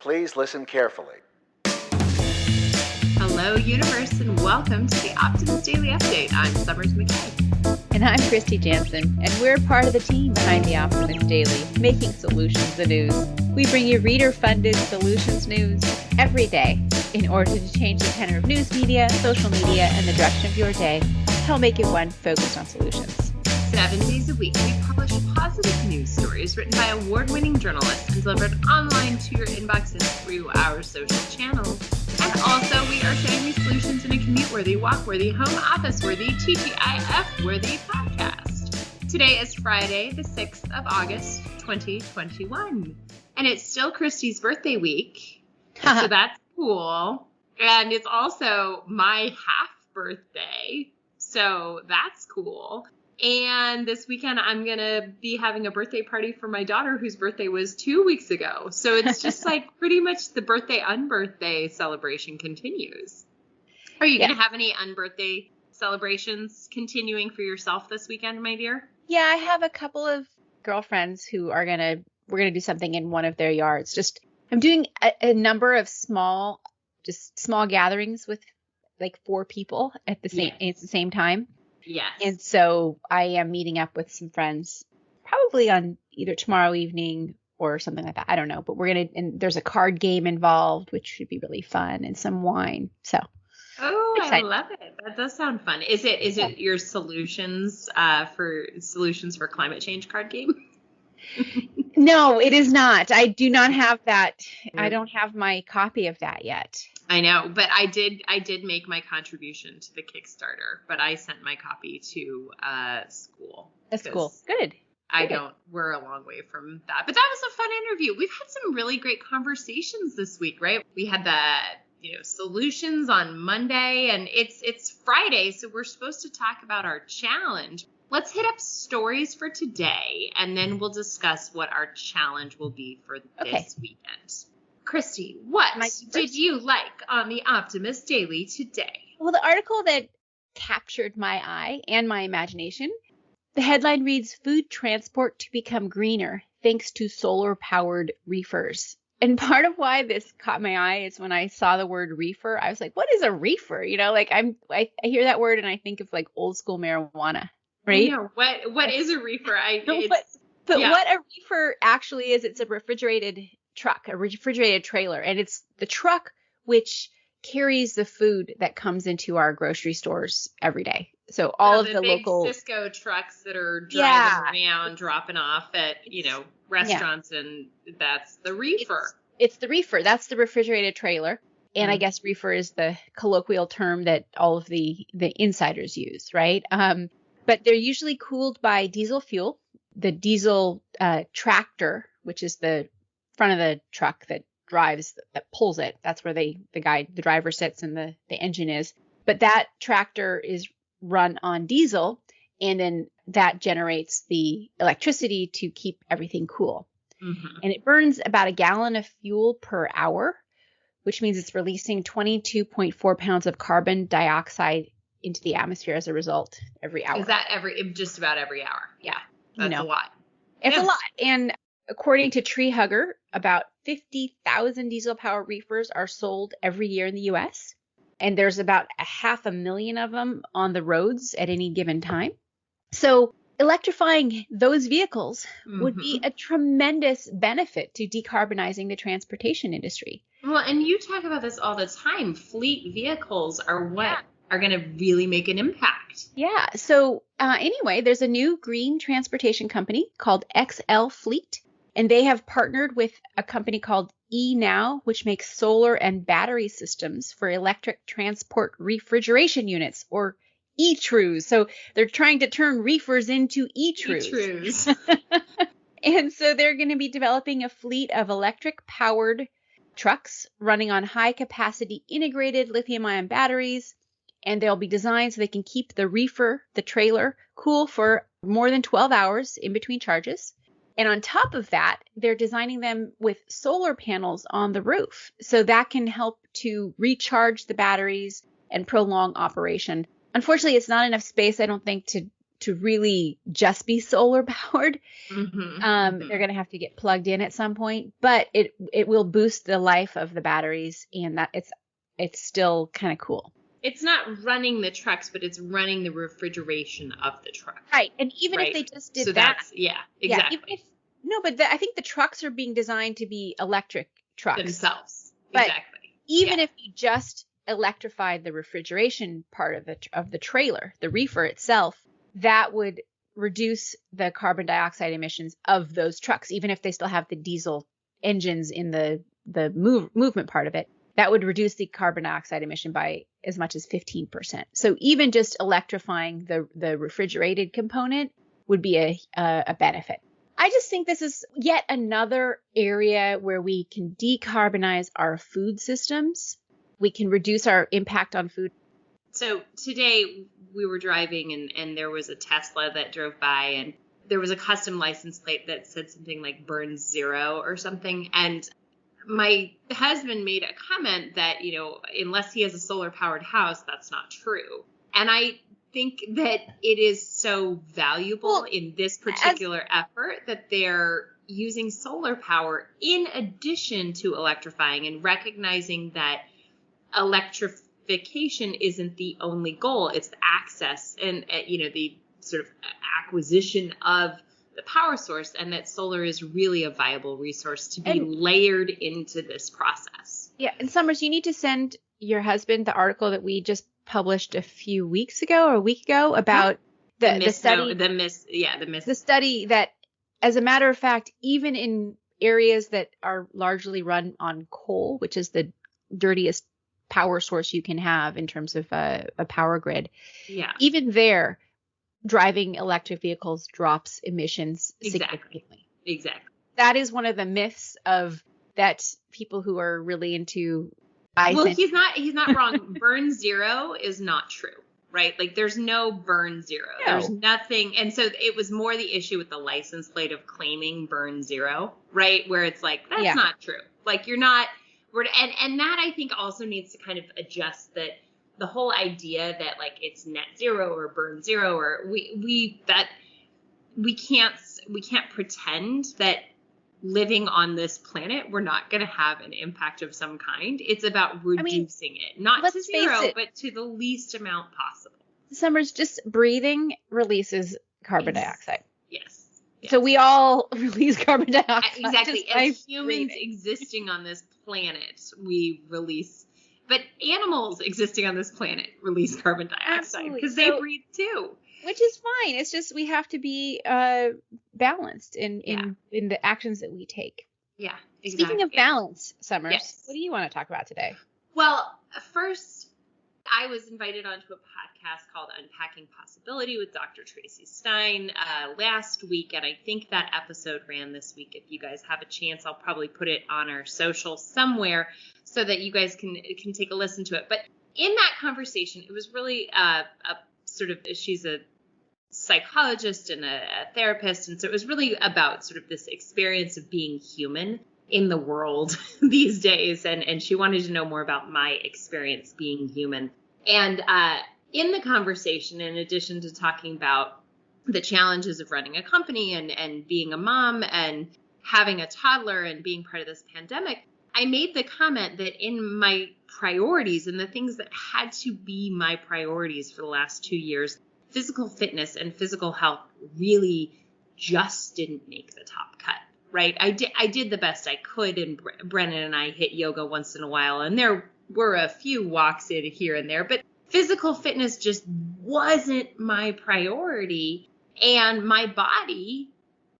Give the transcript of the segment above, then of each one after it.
Please listen carefully. Hello, universe, and welcome to the Optimist Daily Update. I'm Summers McKay. And I'm Kristy Jansen, and we're part of the team behind the Optimist Daily, making solutions the news. We bring you reader-funded solutions news every day in order to change the tenor of news media, social media, and the direction of your day. Help make it one focused on solutions. 7 days a week, we publish positive news stories written by award-winning journalists and delivered online to your inbox and through our social channels. And also, we are sharing these solutions in a commute-worthy, walk-worthy, home office-worthy, TGIF-worthy podcast. Today is Friday, the 6th of August, 2021. And it's still Kristy's birthday week, so that's cool. And it's also my half birthday, so that's cool. And this weekend, I'm going to be having a birthday party for my daughter, whose birthday was 2 weeks ago. So it's just like pretty much the birthday, unbirthday celebration continues. Are you going to have any unbirthday celebrations continuing for yourself this weekend, my dear? Yeah, I have a couple of girlfriends who we're going to do something in one of their yards. I'm doing a number of small gatherings with like 4 people at the same time. Yes. And so I am meeting up with some friends probably on either tomorrow evening or something like that. I don't know, but and there's a card game involved, which should be really fun, and some wine. So. Oh, excited. I love it. That does sound fun. Is it your solutions for climate change card game? No, it is not. I do not have that. I don't have my copy of that yet. I know, but I did make my contribution to the Kickstarter, but I sent my copy to school. That's cool. Good. We're a long way from that. But that was a fun interview. We've had some really great conversations this week, right? We had the solutions on Monday, and it's Friday, so we're supposed to talk about our challenge. Let's hit up stories for today, and then we'll discuss what our challenge will be for this weekend. Kristy, what did you like on the Optimist Daily today? Well, the article that captured my eye and my imagination, the headline reads, "Food transport to become greener thanks to solar-powered reefers." And part of why this caught my eye is when I saw the word reefer, I was like, what is a reefer? I hear that word and I think of like old school marijuana, right? I know. What is a reefer? What a reefer actually is, it's a refrigerated truck, a refrigerated trailer, and it's the truck which carries the food that comes into our grocery stores every day. So all of the big local Cisco trucks that are driving around, dropping off at restaurants, and that's the reefer. It's the reefer. That's the refrigerated trailer, and I guess reefer is the colloquial term that all of the insiders use, right? But they're usually cooled by diesel fuel. The diesel tractor, which is the front of the truck that pulls it. That's where the driver sits and the engine is. But that tractor is run on diesel, and then that generates the electricity to keep everything cool. Mm-hmm. And it burns about a gallon of fuel per hour, which means it's releasing 22.4 pounds of carbon dioxide into the atmosphere as a result every hour. Is that just about every hour? Yeah. That's a lot. It's a lot. And according to Tree Hugger, about 50,000 diesel-powered reefers are sold every year in the U.S., and there's about 500,000 of them on the roads at any given time. So electrifying those vehicles would be a tremendous benefit to decarbonizing the transportation industry. Well, and you talk about this all the time. Fleet vehicles are what are going to really make an impact. Yeah. So anyway, there's a new green transportation company called XLFleet. And they have partnered with a company called eNow, which makes solar and battery systems for electric transport refrigeration units, or e-trues. So they're trying to turn reefers into e-trues. And so they're going to be developing a fleet of electric-powered trucks running on high-capacity integrated lithium-ion batteries. And they'll be designed so they can keep the reefer, the trailer, cool for more than 12 hours in between charges. And on top of that, they're designing them with solar panels on the roof. So that can help to recharge the batteries and prolong operation. Unfortunately, it's not enough space, I don't think, to to really just be solar powered. Mm-hmm. They're going to have to get plugged in at some point, but it will boost the life of the batteries, and that it's still kind of cool. It's not running the trucks, but it's running the refrigeration of the truck. Right. And even right? if they just did so that. That's, yeah, exactly. I think the trucks are being designed to be electric trucks. Themselves. But exactly. Even if you just electrified the refrigeration part of the trailer, the reefer itself, that would reduce the carbon dioxide emissions of those trucks, even if they still have the diesel engines in the movement part of it. That would reduce the carbon dioxide emission by as much as 15%. So even just electrifying the refrigerated component would be a benefit. I just think this is yet another area where we can decarbonize our food systems. We can reduce our impact on food. So today we were driving and there was a Tesla that drove by, and there was a custom license plate that said something like burn zero or something. And my husband made a comment that, unless he has a solar powered house, that's not true. And I think that it is so valuable in this particular effort that they're using solar power in addition to electrifying, and recognizing that electrification isn't the only goal. It's the access and, the sort of acquisition of the power source, and that solar is really a viable resource to be layered into this process. Yeah. And Summers, you need to send your husband the article that we just published a few weeks ago or a week ago about the study. The study that, as a matter of fact, even in areas that are largely run on coal, which is the dirtiest power source you can have in terms of a power grid. Yeah. Even there, driving electric vehicles drops emissions significantly. Exactly. That is one of the myths of that people who are really into. He's not wrong. Burn zero is not true, right? Like there's no burn zero. No. There's nothing. And so it was more the issue with the license plate of claiming burn zero, right? Where it's like, that's not true. Like you're not, and that I think also needs to kind of adjust that the whole idea that like it's net zero or burn zero, or we can't pretend that living on this planet, we're not going to have an impact of some kind. It's about reducing it, not to zero, but to the least amount possible. Summers, just breathing releases carbon dioxide. Yes. So we all release carbon dioxide. Exactly. As humans existing on this planet, we release, but animals existing on this planet release carbon dioxide because they breathe too. Which is fine. It's just we have to be balanced in the actions that we take. Yeah, exactly. Speaking of balance, Summers, what do you want to talk about today? Well, first, I was invited onto a podcast called Unpacking Possibility with Dr. Tracy Stein last week, and I think that episode ran this week. If you guys have a chance, I'll probably put it on our social somewhere so that you guys can take a listen to it. But in that conversation, it was really she's a psychologist and a therapist. And so it was really about sort of this experience of being human in the world these days. And she wanted to know more about my experience being human. And in the conversation, in addition to talking about the challenges of running a company and being a mom and having a toddler and being part of this pandemic, I made the comment that in my priorities and the things that had to be my priorities for the last 2 years, physical fitness and physical health really just didn't make the top cut, right? I did the best I could, and Brennan and I hit yoga once in a while, and there were a few walks in here and there, but physical fitness just wasn't my priority, and my body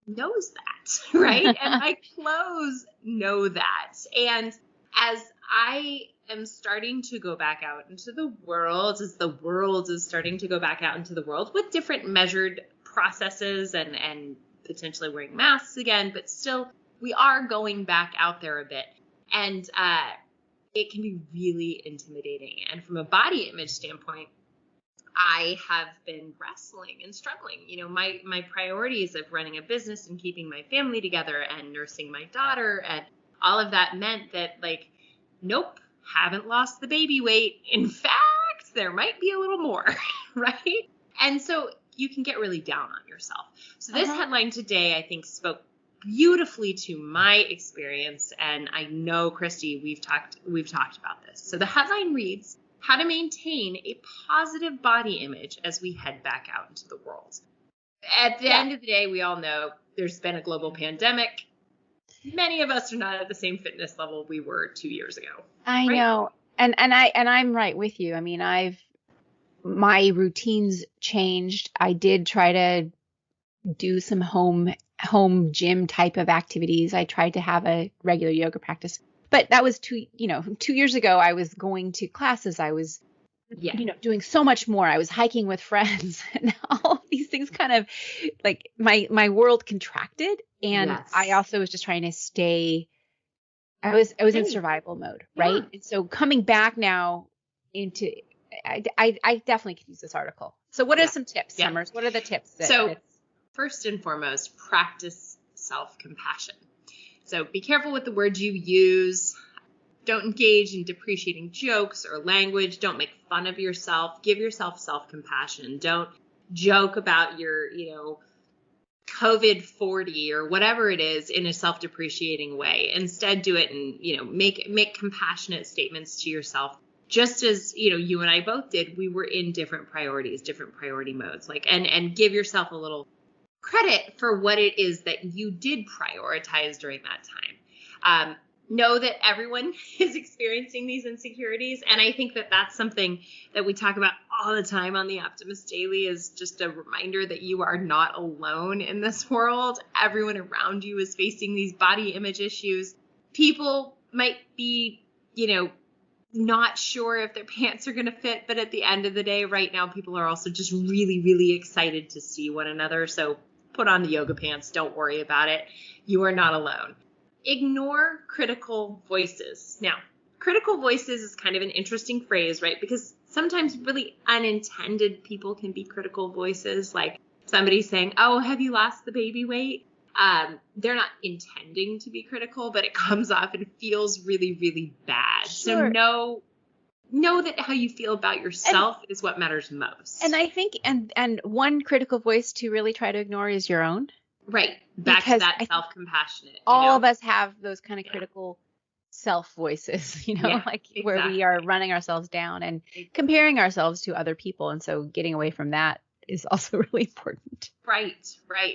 knows that, right? And my clothes know that. And as I am starting to go back out into the world, as the world is starting to go back out into the world with different measured processes and potentially wearing masks again, but still we are going back out there a bit. And it can be really intimidating. And from a body image standpoint, I have been wrestling and struggling. My priorities of running a business and keeping my family together and nursing my daughter and all of that meant that, nope, haven't lost the baby weight. In fact, there might be a little more, right? And so, you can get really down on yourself. So this headline today, I think, spoke beautifully to my experience. And I know, Kristy, we've talked about this. So the headline reads, how to maintain a positive body image as we head back out into the world. At the end of the day, we all know there's been a global pandemic. Many of us are not at the same fitness level we were 2 years ago. I know. And I'm right with you. I mean, my routines changed. I did try to do some home gym type of activities. I tried to have a regular yoga practice, but that was 2 years ago. I was going to classes. I was, doing so much more. I was hiking with friends, and all of these things kind of like my world contracted. And I also was just trying to stay. I was in survival mode, right? And so coming back now into, I definitely could use this article. So what are some tips, Summers? What are the tips? First and foremost, practice self-compassion. So be careful with the words you use. Don't engage in depreciating jokes or language. Don't make fun of yourself. Give yourself self-compassion. Don't joke about your, COVID 40 or whatever it is in a self-depreciating way. Instead, do it and, make compassionate statements to yourself. Just as, you and I both did, we were in different priorities, different priority modes, and give yourself a little credit for what it is that you did prioritize during that time. Know that everyone is experiencing these insecurities. And I think that that's something that we talk about all the time on the Optimist Daily, is just a reminder that you are not alone in this world. Everyone around you is facing these body image issues. People might be, not sure if their pants are going to fit, but at the end of the day, right now, people are also just really, really excited to see one another. So put on the yoga pants. Don't worry about it. You are not alone. Ignore critical voices. Now, critical voices is kind of an interesting phrase, right? Because sometimes really unintended people can be critical voices, like somebody saying, oh, have you lost the baby weight? They're not intending to be critical, but it comes off and feels really, really bad. Sure. So know that how you feel about yourself is what matters most. And I think, and one critical voice to really try to ignore is your own. Right. Back to that self-compassionate. All of us have those kind of critical self voices, where we are running ourselves down and comparing ourselves to other people. And so getting away from that is also really important. Right.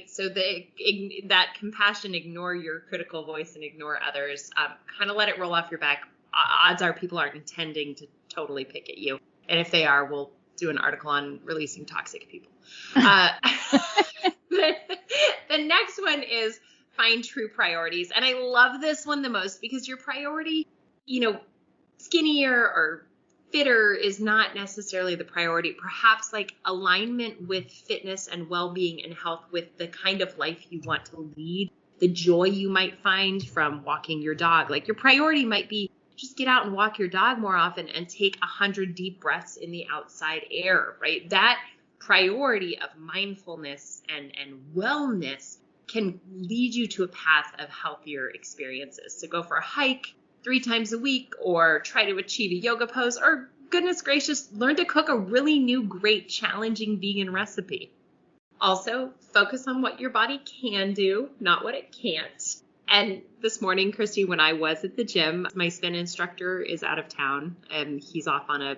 So that compassion, ignore your critical voice and ignore others, kind of let it roll off your back. Odds are people aren't intending to totally pick at you. And if they are, we'll do an article on releasing toxic people. The next one is find true priorities. And I love this one the most because your priority, skinnier or fitter is not necessarily the priority. Perhaps like alignment with fitness and well-being and health with the kind of life you want to lead, the joy you might find from walking your dog. Like your priority might be just get out and walk your dog more often and take 100 deep breaths in the outside air, right? That priority of mindfulness and wellness can lead you to a path of healthier experiences. So go for a hike 3 times a week, or try to achieve a yoga pose, or goodness gracious, learn to cook a really new, great, challenging vegan recipe. Also, focus on what your body can do, not what it can't. And this morning, Kristy, when I was at the gym, my spin instructor is out of town and he's off on a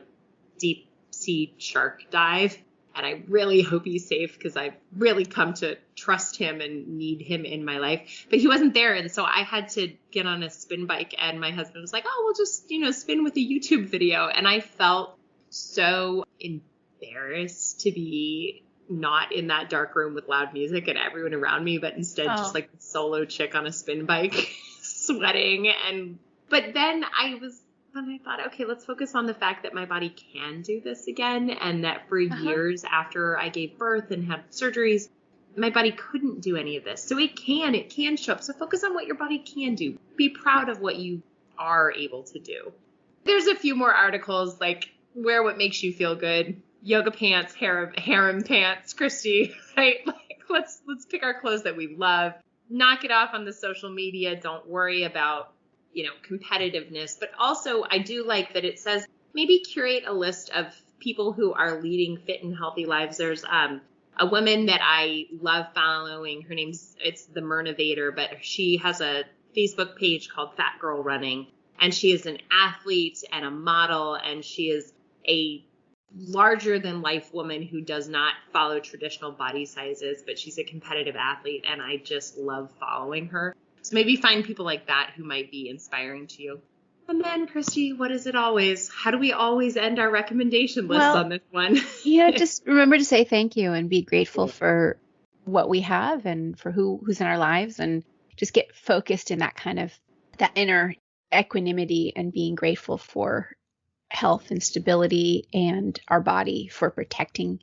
deep sea shark dive. And I really hope he's safe because I've really come to trust him and need him in my life. But he wasn't there. And so I had to get on a spin bike. And my husband was like, oh, we'll just, spin with a YouTube video. And I felt so embarrassed to be not in that dark room with loud music and everyone around me, but instead just like the solo chick on a spin bike sweating. But then I thought, okay, let's focus on the fact that my body can do this again. And that for years after I gave birth and had surgeries, my body couldn't do any of this. So it can show up. So focus on what your body can do. Be proud of what you are able to do. There's a few more articles like wear what makes you feel good. Yoga pants, harem pants, Kristy, right? Like let's pick our clothes that we love. Knock it off on the social media. Don't worry about competitiveness, but also I do like that it says maybe curate a list of people who are leading fit and healthy lives. There's a woman that I love following. It's the Myrnovator, but she has a Facebook page called Fat Girl Running. And she is an athlete and a model, and she is a larger than life woman who does not follow traditional body sizes, but she's a competitive athlete, and I just love following her. So maybe find people like that who might be inspiring to you. And then, Kristy, what is it always? How do we always end our recommendation list on this one? Just remember to say thank you and be grateful for what we have and for who's in our lives, and just get focused in that kind of that inner equanimity and being grateful for health and stability and our body for protecting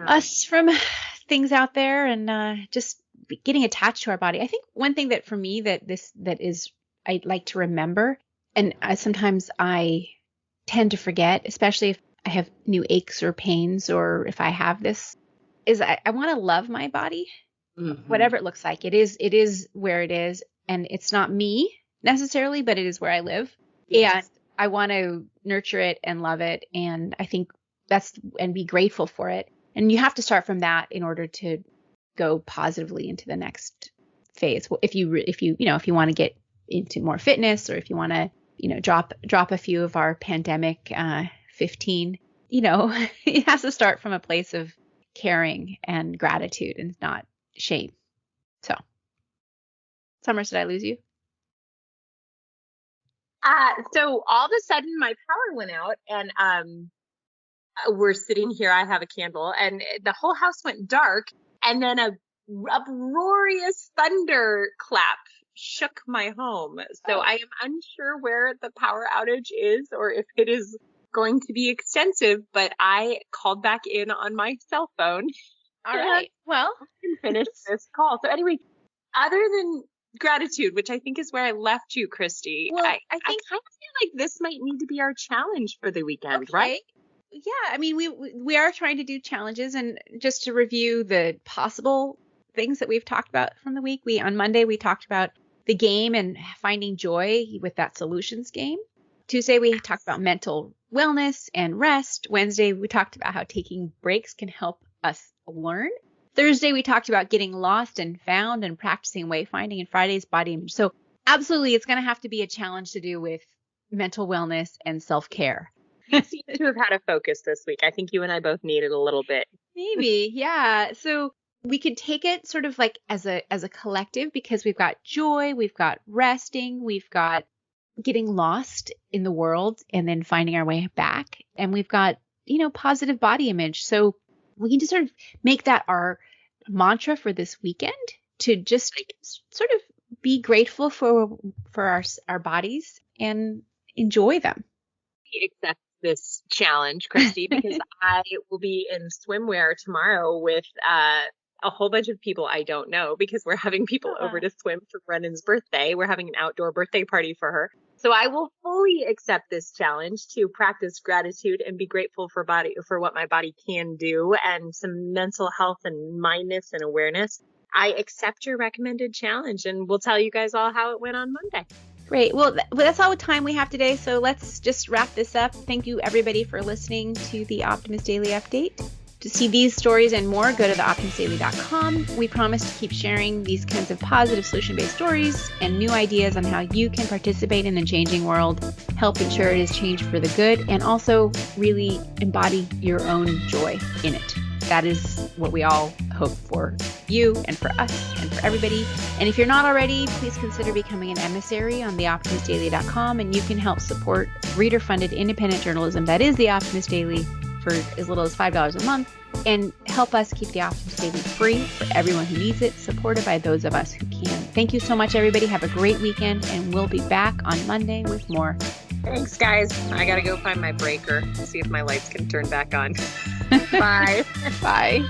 us from things out there, and just getting attached to our body. I think one thing that for me I'd like to remember, and sometimes I tend to forget, especially if I have new aches or pains, or if I have this, is I want to love my body, whatever it looks like. It is where it is, and it's not me necessarily, but it is where I live. Yes. And I want to nurture it and love it. And I think and be grateful for it. And you have to start from that in order to go positively into the next phase. If you want to get into more fitness, or if you want to, drop a few of our pandemic 15, it has to start from a place of caring and gratitude and not shame. So, Summer, did I lose you? So all of a sudden my power went out, and we're sitting here. I have a candle, and the whole house went dark, and then a uproarious thunderclap shook my home. So I am unsure where the power outage is, or if it is going to be extensive, but I called back in on my cell phone. All right. Well, I can finish this call. So anyway, other than gratitude, which I think is where I left you, Kristy. Well, I kind of feel like this might need to be our challenge for the weekend, right? Yeah, I mean, we are trying to do challenges, and just to review the possible things that we've talked about from the week. On Monday we talked about the game and finding joy with that solutions game. Tuesday we talked about mental wellness and rest. Wednesday we talked about how taking breaks can help us learn. Thursday, we talked about getting lost and found and practicing wayfinding, and Friday's body image. So absolutely, it's going to have to be a challenge to do with mental wellness and self-care. You seem to have had a focus this week. I think you and I both needed a little bit. Maybe, yeah. So we could take it sort of like as a collective, because we've got joy, we've got resting, we've got getting lost in the world and then finding our way back, and we've got, positive body image. So we can just sort of make that our mantra for this weekend, to just sort of be grateful for our bodies and enjoy them. Accept this challenge, Kristy, because I will be in swimwear tomorrow with a whole bunch of people I don't know, because we're having people over to swim for Brennan's birthday. We're having an outdoor birthday party for her. So I will fully accept this challenge to practice gratitude and be grateful for what my body can do, and some mental health and mindness and awareness. I accept your recommended challenge, and we'll tell you guys all how it went on Monday. Great. Well, that's all the time we have today. So let's just wrap this up. Thank you, everybody, for listening to the Optimist Daily Update. To see these stories and more, go to theoptimistdaily.com. We promise to keep sharing these kinds of positive solution-based stories and new ideas on how you can participate in a changing world, help ensure it is changed for the good, and also really embody your own joy in it. That is what we all hope for you and for us and for everybody. And if you're not already, please consider becoming an emissary on theoptimistdaily.com, and you can help support reader-funded independent journalism that is The Optimist Daily for as little as $5 a month, and help us keep The Optimist Daily free for everyone who needs it, supported by those of us who can. Thank you so much, everybody. Have a great weekend, and we'll be back on Monday with more. Thanks, guys. I got to go find my breaker, see if my lights can turn back on. Bye. Bye.